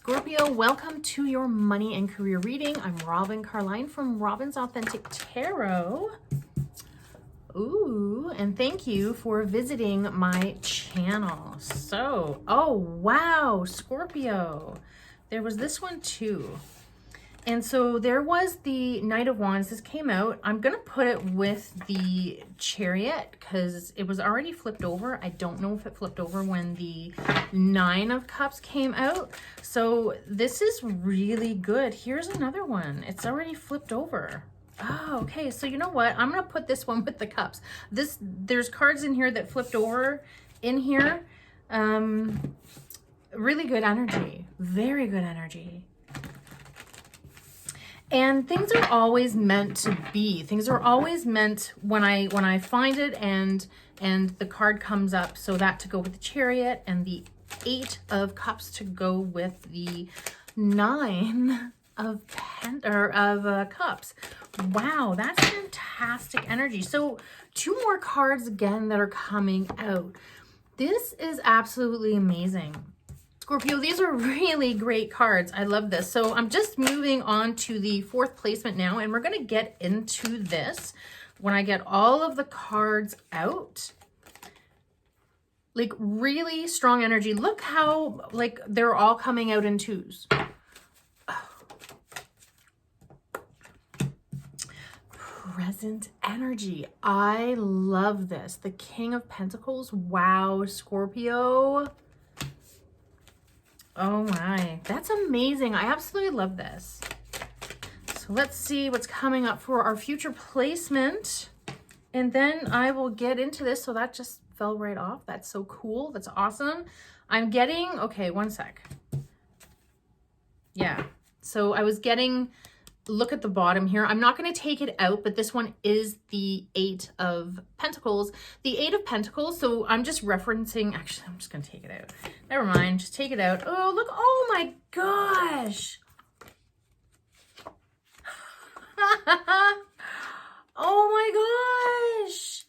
Scorpio, welcome to your money and career reading. I'm Robin Carline from Robin's Authentic Tarot. Ooh, and thank you for visiting my channel. So, oh wow, Scorpio. There was this one too. And so there was the Knight of Wands. This came out. I'm going to put it with the Chariot because it was already flipped over. I don't know if it flipped over when the Nine of Cups came out. So this is really good. Here's another one. It's already flipped over. Oh, okay. So you know what? I'm going to put this one with the cups. There's cards in here that flipped over in here. Really good energy. Very good energy. And things are always meant to be. Things are always meant when I find it and the card comes up. So that to go with the Chariot and the Eight of Cups to go with the Nine of Cups. Wow, that's fantastic energy. So two more cards again that are coming out. This is absolutely amazing. Scorpio, these are really great cards. I love this. So I'm just moving on to the fourth placement now, and we're going to get into this when I get all of the cards out. Like really strong energy. Look how like they're all coming out in twos. Present energy. I love this. The King of Pentacles. Wow, Scorpio. Oh my, that's amazing. I absolutely love this. So let's see what's coming up for our future placement. And then I will get into this. So that just fell right off. That's so cool. That's awesome. I'm getting, okay, one sec. Yeah. So I was getting, look at the bottom here. I'm not going to take it out, but this one is the Eight of Pentacles. The Eight of Pentacles, so I'm just referencing, actually, I'm just going to take it out. Never mind, just take it out. Oh, look, oh my gosh. Oh my gosh.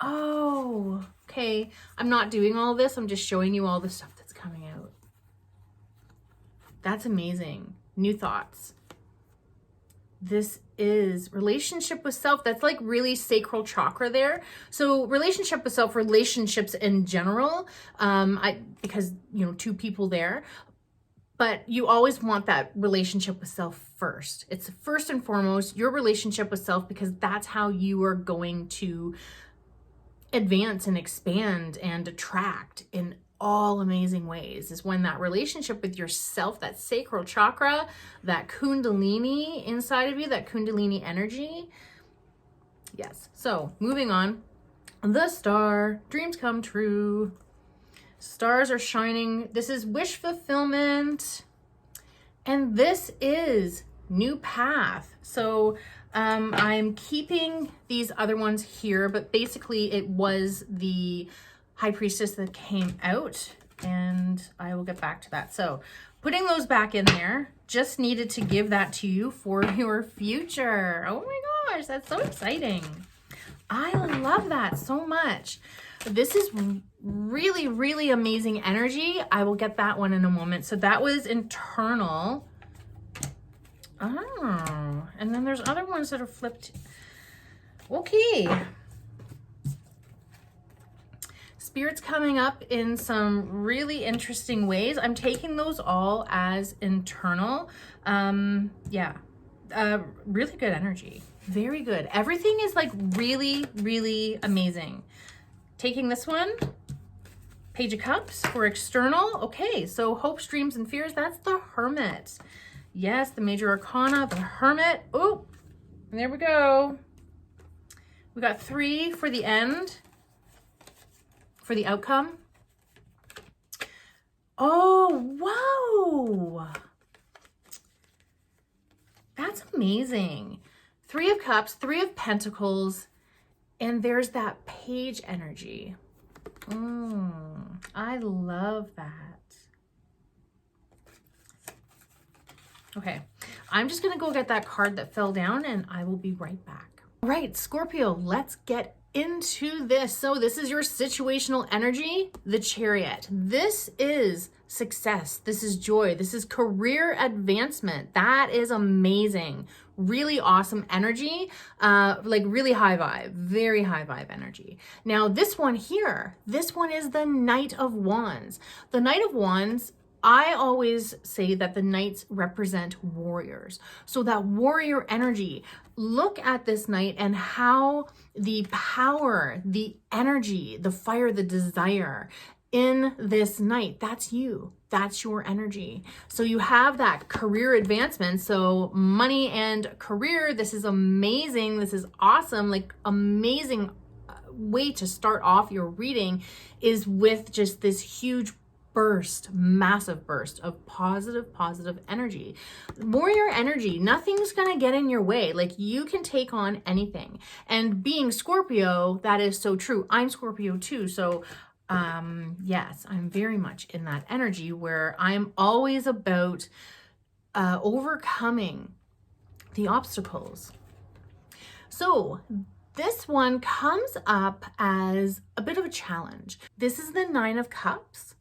Oh, okay. I'm not doing all this. I'm just showing you all the stuff that's coming out. That's amazing. New thoughts. This is relationship with self. That's like really sacral chakra there. So relationship with self, relationships in general, because, you know, two people there, but you always want that relationship with self first. It's first and foremost your relationship with self, because that's how you are going to advance and expand and attract in all amazing ways, is when that relationship with yourself, that sacral chakra, that kundalini inside of you, that kundalini energy. Yes. So moving on, the star, dreams come true. Stars are shining. This is wish fulfillment. And this is new path. So I'm keeping these other ones here, but basically it was the High Priestess that came out, and I will get back to that. So putting those back in there, just needed to give that to you for your future. Oh my gosh, that's so exciting. I love that so much. This is really, really amazing energy. I will get that one in a moment. So that was internal. Oh, and then there's other ones that are flipped. Okay. Spirit's coming up in some really interesting ways. I'm taking those all as internal. Yeah, really good energy. Very good. Everything is like really, really amazing. Taking this one, Page of Cups for external. Okay, so hopes, dreams, and fears. That's the Hermit. Yes, the Major Arcana, the Hermit. Oh, and there we go. We got 3 for the end. For the outcome. Oh, wow. That's amazing. 3 of Cups, 3 of Pentacles, and there's that Page energy. I love that. Okay, I'm just gonna go get that card that fell down and I will be right back. All right, Scorpio, let's get into this. So this is your situational energy, the Chariot. This is success. This is joy. This is career advancement. That is amazing. Really awesome energy, like really high vibe, very high vibe energy. Now this one here, this one is the Knight of Wands. The Knight of Wands, I always say that the knights represent warriors. So that warrior energy, look at this knight and how the power, the energy, the fire, the desire in this knight, that's you. That's your energy. So you have that career advancement. So money and career, this is amazing. This is awesome. Like amazing way to start off your reading is with just this huge burst, massive burst of positive energy. Warrior energy, nothing's gonna get in your way. Like you can take on anything. And being Scorpio, that is so true. I'm Scorpio too. So yes, I'm very much in that energy where I'm always about overcoming the obstacles. So this one comes up as a bit of a challenge. This is the 9 of Cups.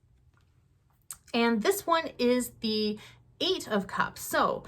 And this one is the 8 of Cups. So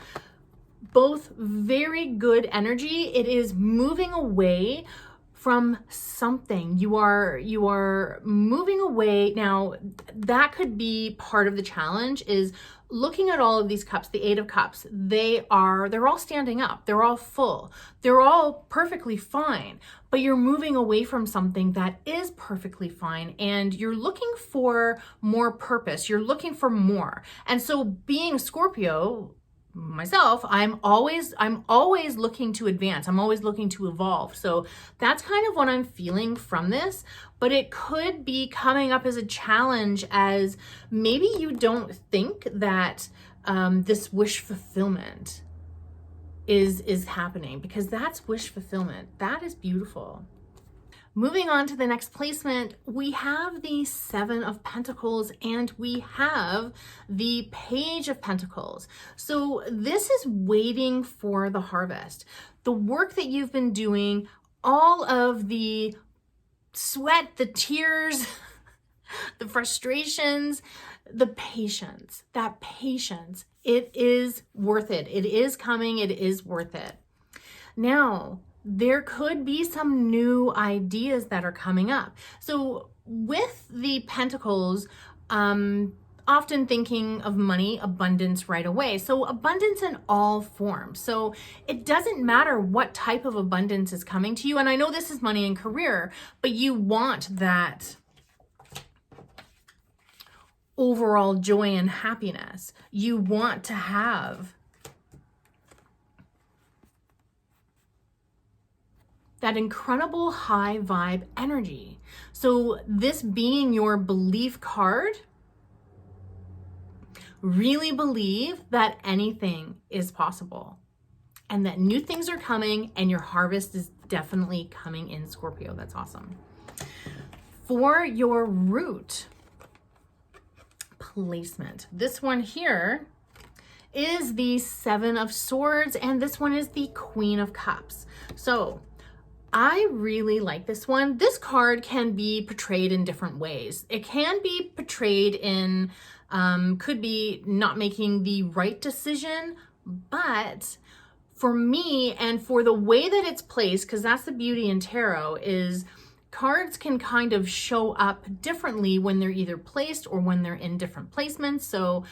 both very good energy. It is moving away from something. You are moving away. Now, that could be part of the challenge is looking at all of these cups, the 8 of Cups. They're all standing up. They're all full. They're all perfectly fine, but you're moving away from something that is perfectly fine and you're looking for more purpose. You're looking for more. And so being Scorpio, myself, I'm always looking to advance. I'm always looking to evolve. So that's kind of what I'm feeling from this, but it could be coming up as a challenge as maybe you don't think that this wish fulfillment is happening, because that's wish fulfillment. That is beautiful. Moving on to the next placement, we have the 7 of Pentacles and we have the Page of Pentacles. So this is waiting for the harvest. The work that you've been doing, all of the sweat, the tears, the frustrations, the patience, that patience, it is worth it. It is coming. It is worth it. Now, there could be some new ideas that are coming up. So with the Pentacles, often thinking of money, abundance right away. So abundance in all forms. So it doesn't matter what type of abundance is coming to you. And I know this is money and career, but you want that overall joy and happiness. You want to have that incredible high vibe energy. So this being your belief card, really believe that anything is possible and that new things are coming and your harvest is definitely coming in, Scorpio. That's awesome. For your root placement, this one here is the 7 of Swords and this one is the Queen of Cups. So I really like this one. This card can be portrayed in different ways. It can be portrayed in, could be not making the right decision, but for me and for the way that it's placed, because that's the beauty in tarot, is cards can kind of show up differently when they're either placed or when they're in different placements. So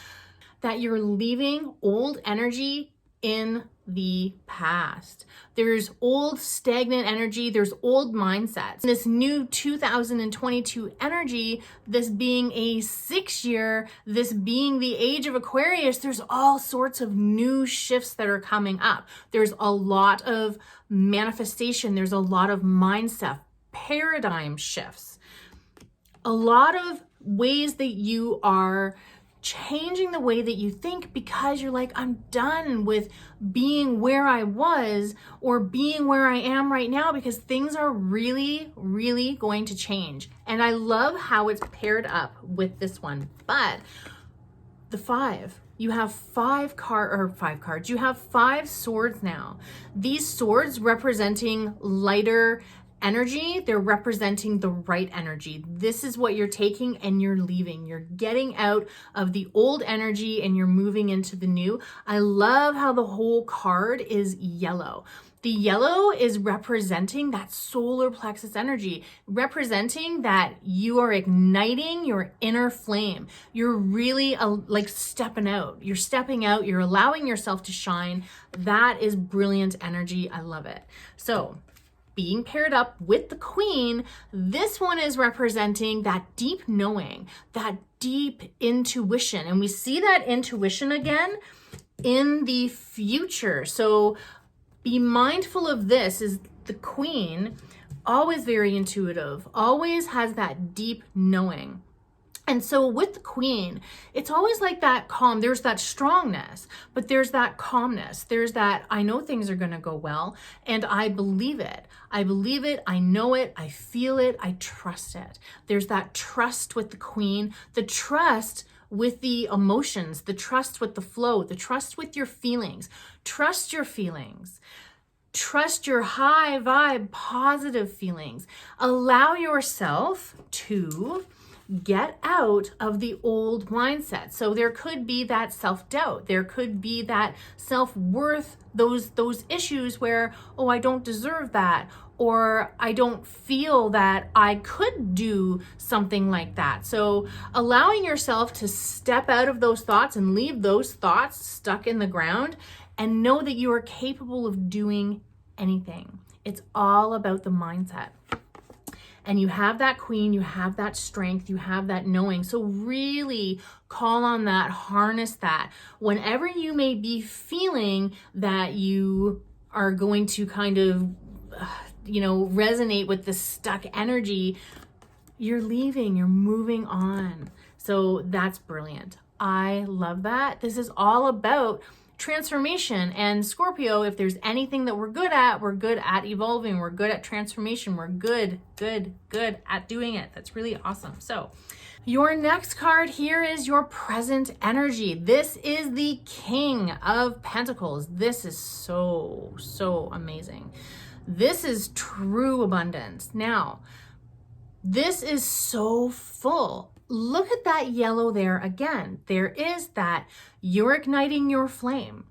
that you're leaving old energy in the past. There's old stagnant energy, there's old mindsets. This new 2022 energy, this being a 6-year, this being the age of Aquarius, there's all sorts of new shifts that are coming up. There's a lot of manifestation, there's a lot of mindset, paradigm shifts, a lot of ways that you are changing the way that you think because you're like, I'm done with being where I was or being where I am right now because things are really, really going to change. And I love how it's paired up with this one. But the 5, you have 5 cards. You have 5 swords now. These swords representing lighter energy, they're representing the right energy. This is what you're taking and you're leaving. You're getting out of the old energy and you're moving into the new. I love how the whole card is yellow. The yellow is representing that solar plexus energy, representing that you are igniting your inner flame. You're really like stepping out. You're stepping out. You're allowing yourself to shine. That is brilliant energy. I love it. So being paired up with the Queen, this one is representing that deep knowing, that deep intuition. And we see that intuition again in the future. So be mindful of this. Is the Queen always very intuitive, always has that deep knowing. And so with the Queen, it's always like that calm. There's that strongness, but there's that calmness. There's that, I know things are going to go well, and I believe it. I believe it. I know it. I feel it. I trust it. There's that trust with the Queen, the trust with the emotions, the trust with the flow, the trust with your feelings. Trust your feelings. Trust your high vibe, positive feelings. Allow yourself to get out of the old mindset. So there could be that self-doubt. There could be that self-worth, those issues where, oh, I don't deserve that, or I don't feel that I could do something like that. So allowing yourself to step out of those thoughts and leave those thoughts stuck in the ground and know that you are capable of doing anything. It's all about the mindset. And you have that Queen, you have that strength, you have that knowing. So really call on that, harness that. Whenever you may be feeling that you are going to kind of, resonate with the stuck energy, you're leaving, you're moving on. So that's brilliant. I love that. This is all about transformation. And Scorpio, if there's anything that we're good at evolving, we're good at transformation, we're good at doing it. That's really awesome. So your next card here is your present energy. This is the King of Pentacles. This is so amazing. This is true abundance. Now, this is so full. Look at that yellow there again. There is that you're igniting your flame.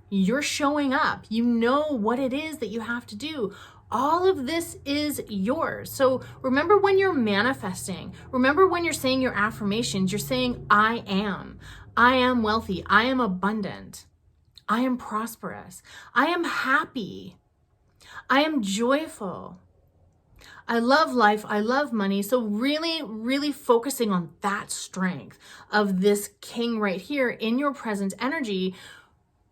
You're showing up. You know what it is that you have to do. All of this is yours. So remember when you're manifesting, remember when you're saying your affirmations, you're saying, I am wealthy. I am abundant. I am prosperous. I am happy. I am joyful. I love life. I love money. So really focusing on that strength of this King right here in your present energy,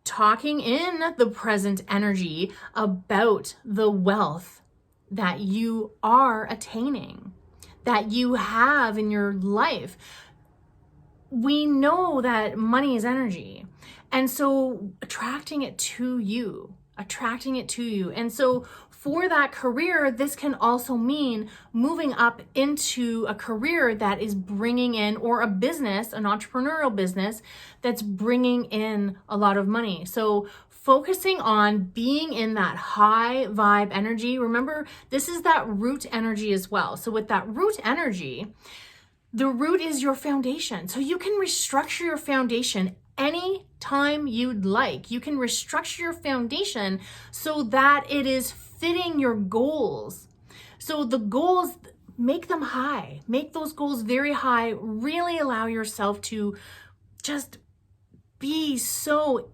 talking in the present energy about the wealth that you are attaining, that you have in your life. We know that money is energy. And so attracting it to you. And so for that career, this can also mean moving up into a career that is bringing in, or a business, an entrepreneurial business that's bringing in a lot of money. So focusing on being in that high vibe energy. Remember, this is that root energy as well. So with that root energy, the root is your foundation. So you can restructure your foundation anytime you'd like. You can restructure your foundation so that it is fitting your goals. So the goals, make them high. Make those goals very high. Really allow yourself to just be so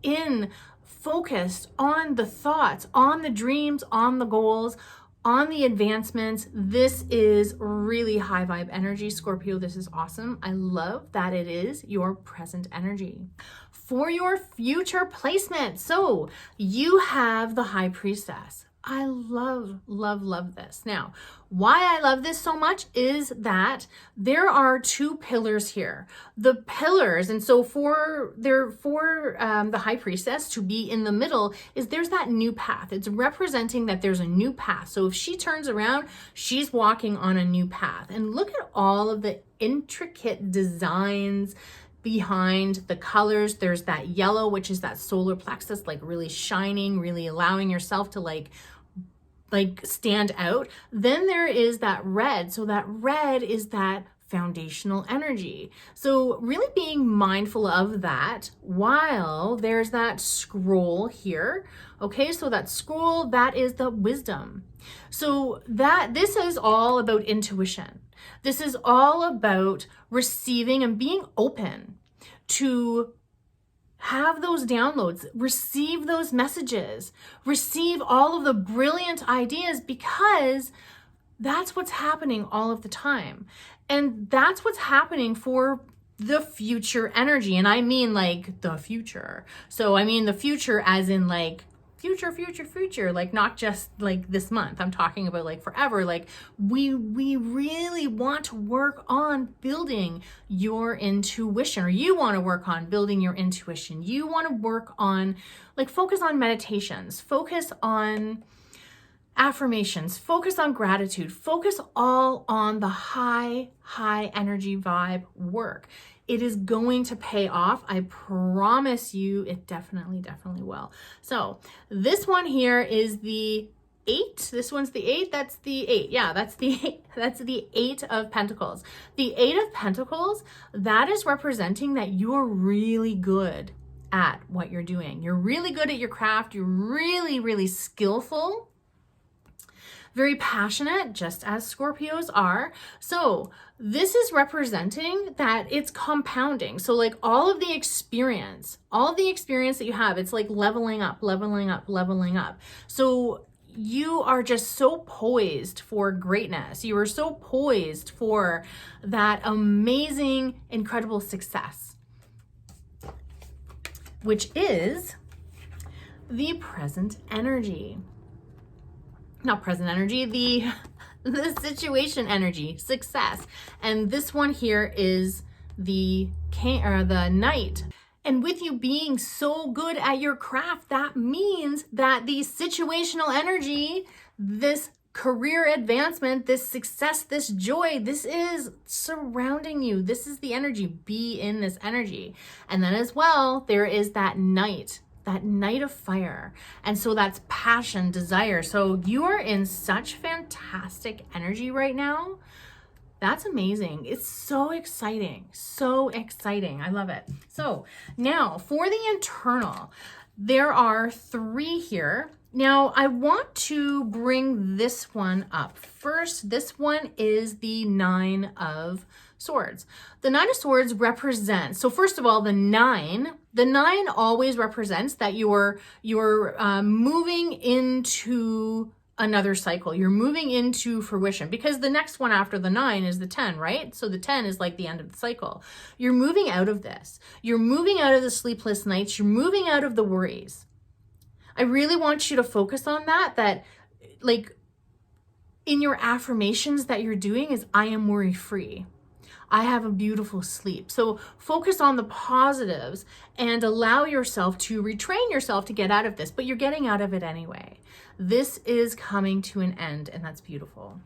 focused on the thoughts, on the dreams, on the goals, on the advancements. This is really high vibe energy, Scorpio. This is awesome. I love that it is your present energy. For your future placement, so you have the High Priestess. I love this. Now, why I love this so much is that there are two pillars here. The pillars, and so for the High Priestess to be in the middle, is there's that new path. It's representing that there's a new path. So if she turns around, she's walking on a new path. And look at all of the intricate designs behind the colors. There's that yellow, which is that solar plexus, like really shining, really allowing yourself to like like stand out. Then there is that red. So that red is that foundational energy. So really being mindful of that while there's that scroll here. Okay, so that scroll, that is the wisdom. So this is all about intuition. This is all about receiving and being open to have those downloads, receive those messages, receive all of the brilliant ideas, because that's what's happening all of the time. And that's what's happening for the future energy. And I mean like the future. So I mean the future as in like future, like not just like this month. I'm talking about like forever. Like we really want to work on building your intuition, or you want to work on building your intuition. You want to work on like focus on meditations, focus on affirmations, focus on gratitude, focus all on the high energy vibe work. It is going to pay off. I promise you, it definitely will. So this one here is the 8. This one's the 8. That's the 8. Yeah, that's the 8. That's the 8 of Pentacles. The 8 of Pentacles, that is representing that you're really good at what you're doing. You're really good at your craft. You're really skillful. Very passionate, just as Scorpios are. So this is representing that it's compounding. So like all of the experience that you have, it's like leveling up. So you are just so poised for greatness. You are so poised for that amazing, incredible success, which is the present energy. Not present energy, the situation energy, success. And this one here is the Knight. And with you being so good at your craft, that means that the situational energy, this career advancement, this success, this joy, this is surrounding you. This is the energy. Be in this energy. And then as well, there is that Knight of fire. And so that's passion, desire. So you are in such fantastic energy right now. That's amazing. It's so exciting. I love it. So now for the internal, there are 3 here. Now I want to bring this one up first. This one is the 9 of Swords. The 9 of Swords represents, so first of all, the 9 always represents that you're moving into another cycle. You're moving into fruition, because the next one after the 9 is the 10, right? So the 10 is like the end of the cycle. You're moving out of this. You're moving out of the sleepless nights. You're moving out of the worries. I really want you to focus on that like in your affirmations that you're doing is, I am worry free. I have a beautiful sleep. So focus on the positives and allow yourself to retrain yourself to get out of this, but you're getting out of it anyway. This is coming to an end, and that's beautiful.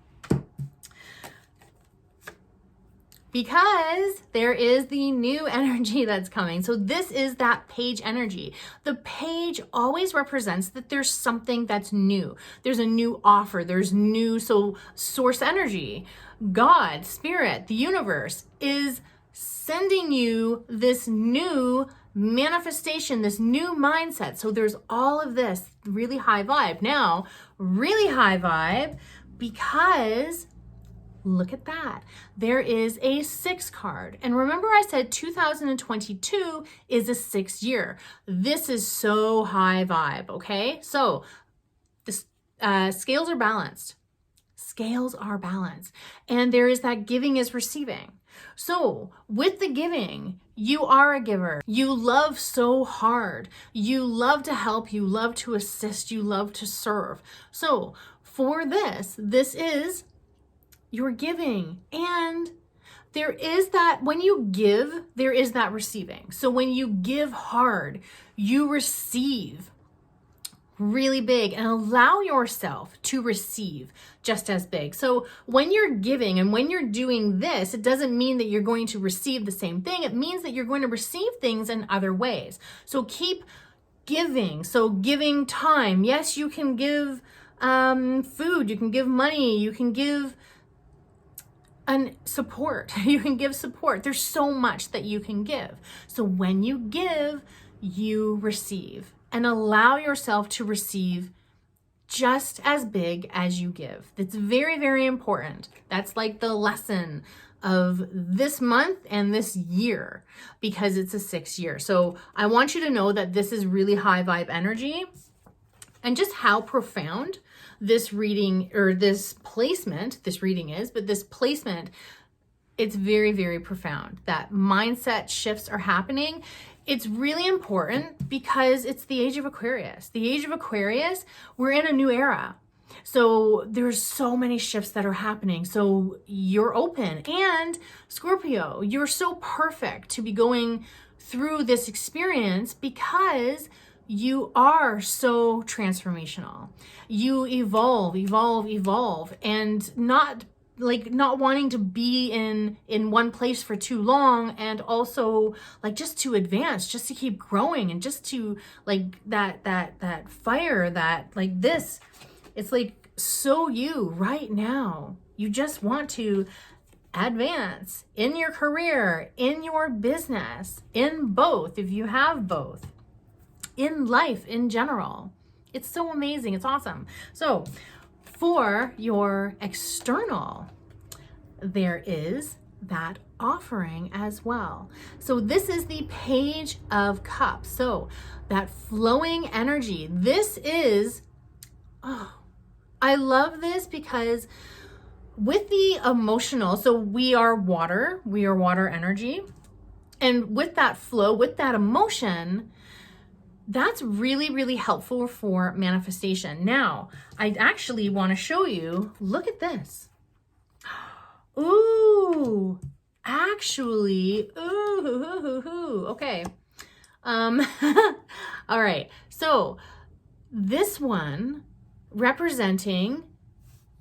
Because there is the new energy that's coming. So this is that Page energy. The Page always represents that there's something that's new. There's a new offer. There's new, so source energy, God, spirit, the universe is sending you this new manifestation, this new mindset. So there's all of this really high vibe. Now, really high vibe because look at that. There is a 6 card. And remember I said 2022 is a 6th year. This is so high vibe, okay? So the scales are balanced. Scales are balanced. And there is that giving is receiving. So with the giving, you are a giver. You love so hard. You love to help. You love to assist. You love to serve. So for this is your giving. And there is that, when you give, there is that receiving. So when you give hard, you receive really big, and allow yourself to receive just as big. So when you're giving and when you're doing this, it doesn't mean that you're going to receive the same thing. It means that you're going to receive things in other ways. So keep giving. So giving time. Yes, you can give food, you can give money, you can give support. You can give support. There's so much that you can give. So when you give, you receive, and allow yourself to receive just as big as you give. That's very, very important. That's like the lesson of this month and this year, because it's a 6 year. So I want you to know that this is really high vibe energy, and just how profound this reading or this reading is, but this placement, it's very, very profound. That mindset shifts are happening. It's really important because it's the age of Aquarius. The age of Aquarius, we're in a new era. So there's so many shifts that are happening. So you're open. And Scorpio, you're so perfect to be going through this experience because you are so transformational. You evolve, and not wanting to be in one place for too long, and also like just to advance, just to keep growing, and just to like that fire, that like this. It's like so you right now. You just want to advance in your career, in your business, in both, if you have both, in life in general. It's so amazing. It's awesome. So for your external, there is that offering as well. So this is the Page of Cups. So that flowing energy, this is, I love this because with the emotional, so we are water energy. And with that flow, with that emotion, that's really, really helpful for manifestation. Now, I actually want to show you, look at this. Ooh, actually, okay. All right. So this one representing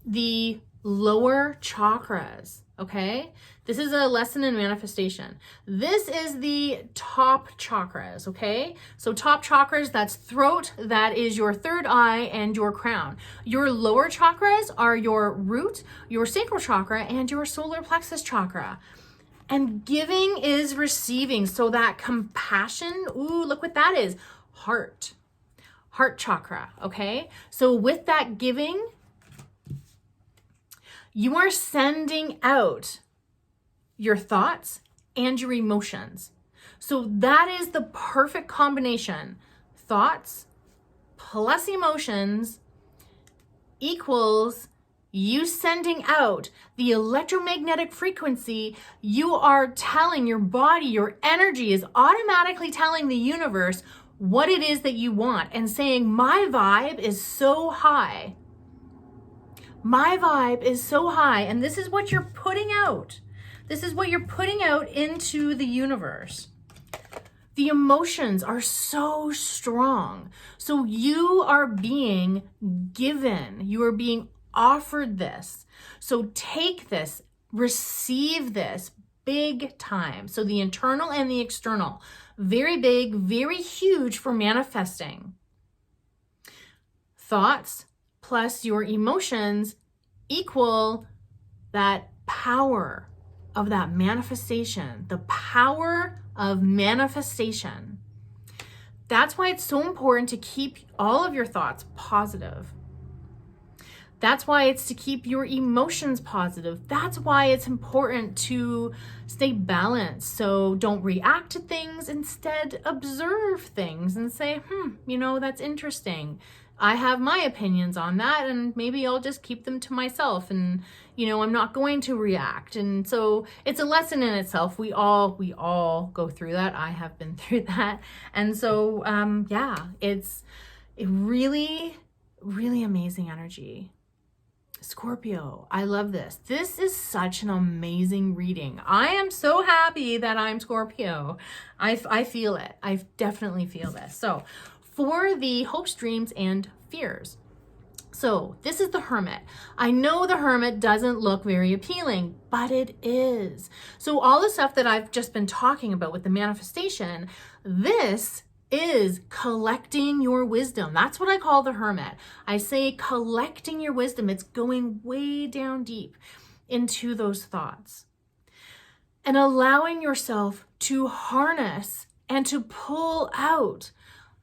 the lower chakras, okay? This is a lesson in manifestation. This is the top chakras, okay? So top chakras, that's throat, that is your third eye and your crown. Your lower chakras are your root, your sacral chakra, and your solar plexus chakra. And giving is receiving. So that compassion, ooh, look what that is. Heart chakra, okay? So with that giving, you are sending out your thoughts and your emotions. So that is the perfect combination. Thoughts plus emotions equals you sending out the electromagnetic frequency. You are telling your body, your energy is automatically telling the universe what it is that you want, and saying, my vibe is so high. My vibe is so high, and this is what you're putting out. This is what you're putting out into the universe. The emotions are so strong. So you are being given, you are being offered this. So take this, receive this big time. So the internal and the external, very big, very huge for manifesting. Thoughts plus your emotions equal that power of that manifestation, the power of manifestation. That's why it's so important to keep all of your thoughts positive. That's why it's to keep your emotions positive. That's why it's important to stay balanced. So don't react to things, instead observe things and say, that's interesting. I have my opinions on that, and maybe I'll just keep them to myself, and I'm not going to react. And so it's a lesson in itself. We all go through that. I have been through that. And so it's a really, really amazing energy. Scorpio, I love this. This is such an amazing reading. I am so happy that I'm Scorpio. I feel it. I definitely feel this. So for the hopes, dreams, and fears. So this is the Hermit. I know the Hermit doesn't look very appealing, but it is. So all the stuff that I've just been talking about with the manifestation, this is collecting your wisdom. That's what I call the hermit. I say collecting your wisdom. It's going way down deep into those thoughts and allowing yourself to harness and to pull out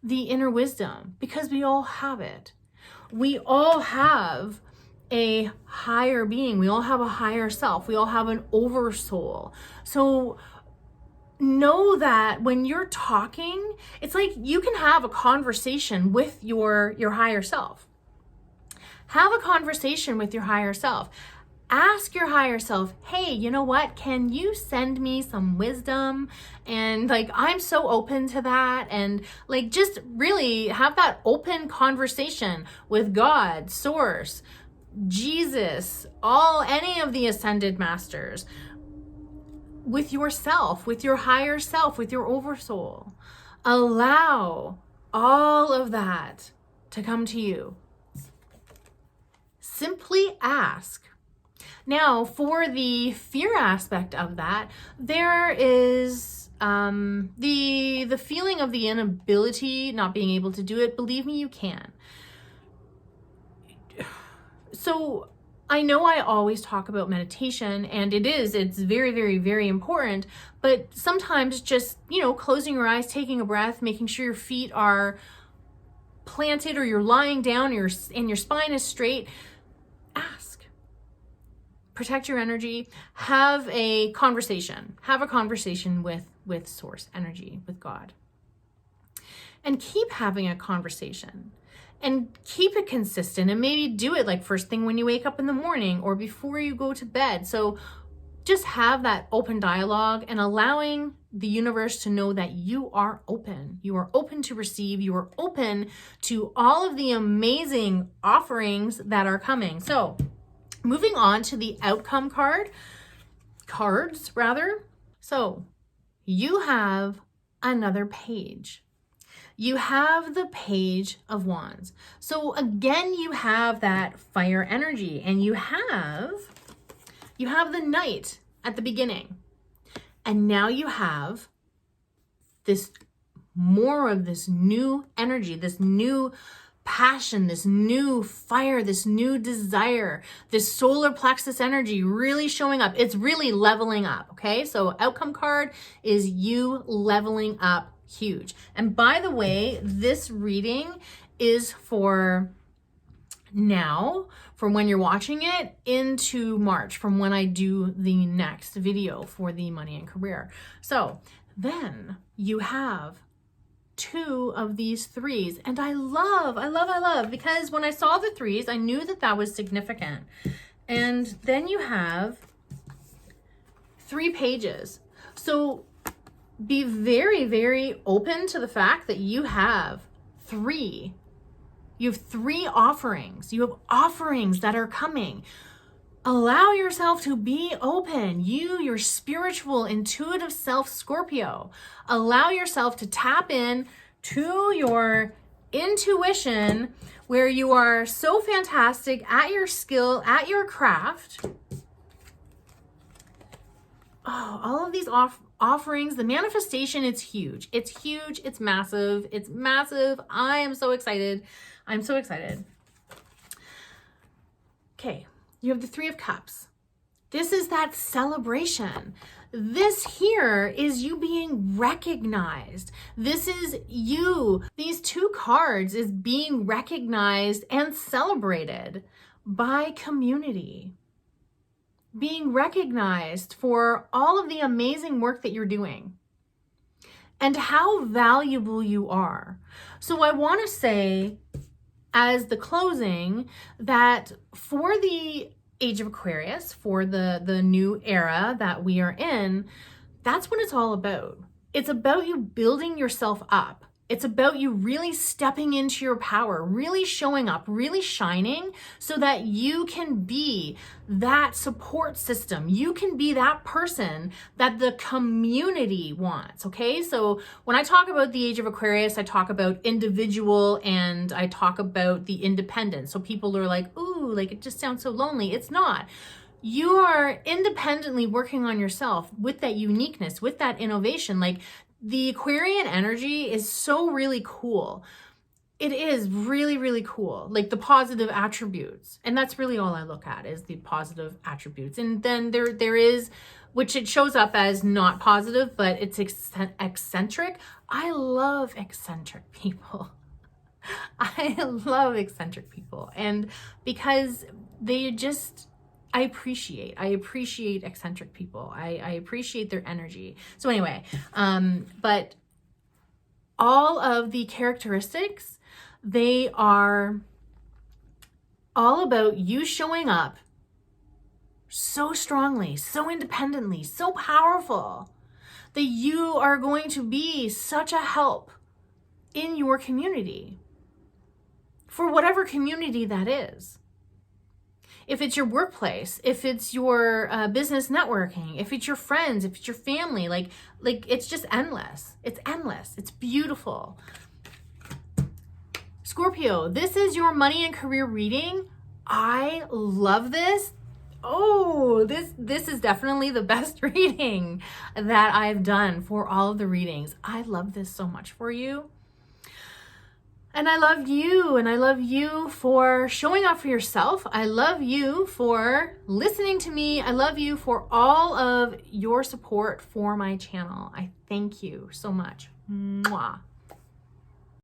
the inner wisdom, because we all have it. We all have a higher being. We all have a higher self. We all have an oversoul. So know that when you're talking, it's like you can have a conversation with your higher self. Have a conversation with your higher self. Ask your higher self, hey, you know what? Can you send me some wisdom? And like, I'm so open to that. And like, just really have that open conversation with God, Source, Jesus, any of the ascended masters, with yourself, with your higher self, with your oversoul. Allow all of that to come to you. Simply ask. Now, for the fear aspect of that, there is the feeling of the inability, not being able to do it. Believe me, you can. So I know I always talk about meditation, and it's very, very, very important, but sometimes just, closing your eyes, taking a breath, making sure your feet are planted or you're lying down and your spine is straight. Ask. Protect your energy. Have a conversation. Have a conversation with Source energy, with God. And keep having a conversation. And keep it consistent, and maybe do it like first thing when you wake up in the morning or before you go to bed. So just have that open dialogue and allowing the universe to know that you are open. You are open to receive. You are open to all of the amazing offerings that are coming. So moving on to the outcome cards. So you have another page. You have the Page of Wands. So again, you have that fire energy, and you have the Knight at the beginning. And now you have this more of this new energy, this new passion, this new fire, this new desire, this solar plexus energy really showing up. It's really leveling up, okay? So outcome card is you leveling up huge. And by the way, this reading is for now, from when you're watching it, into March, from when I do the next video for the money and career. So then you have two of these threes, and I love, because when I saw the threes, I knew that was significant. And then you have 3 pages. So be very, very open to the fact that you have 3. You have 3 offerings. You have offerings that are coming. Allow yourself to be open. Your spiritual, intuitive self, Scorpio. Allow yourself to tap in to your intuition, where you are so fantastic at your skill, at your craft. Oh, all of these offerings, the manifestation, it's huge. It's huge. It's massive. It's massive. I am so excited. I'm so excited. Okay. You have the 3 of Cups. This is that celebration. This here is you being recognized. This is you. These 2 cards is being recognized and celebrated by community. Being recognized for all of the amazing work that you're doing and how valuable you are. So I want to say, as the closing, that for the Age of Aquarius, for the new era that we are in, that's what it's all about. It's about you building yourself up. It's about you really stepping into your power, really showing up, really shining, so that you can be that support system. You can be that person that the community wants, okay? So when I talk about the Age of Aquarius, I talk about individual and I talk about the independent. So people are like, ooh, like it just sounds so lonely. It's not. You are independently working on yourself with that uniqueness, with that innovation. Like, The Aquarian energy is so really cool. It is really, really cool. Like the positive attributes. And that's really all I look at is the positive attributes. And then there is, which it shows up as not positive, but it's eccentric. I love eccentric people. I love eccentric people. And because they just, I appreciate eccentric people. I appreciate their energy. So anyway, but all of the characteristics, they are all about you showing up so strongly, so independently, so powerful that you are going to be such a help in your community, for whatever community that is. If it's your workplace, if it's your business networking, if it's your friends, if it's your family, like it's just endless. It's endless. It's beautiful. Scorpio, this is your money and career reading. I love this. Oh, this is definitely the best reading that I've done for all of the readings. I love this so much for you. And I love you, and I love you for showing up for yourself. I love you for listening to me. I love you for all of your support for my channel. I thank you so much. Mwah.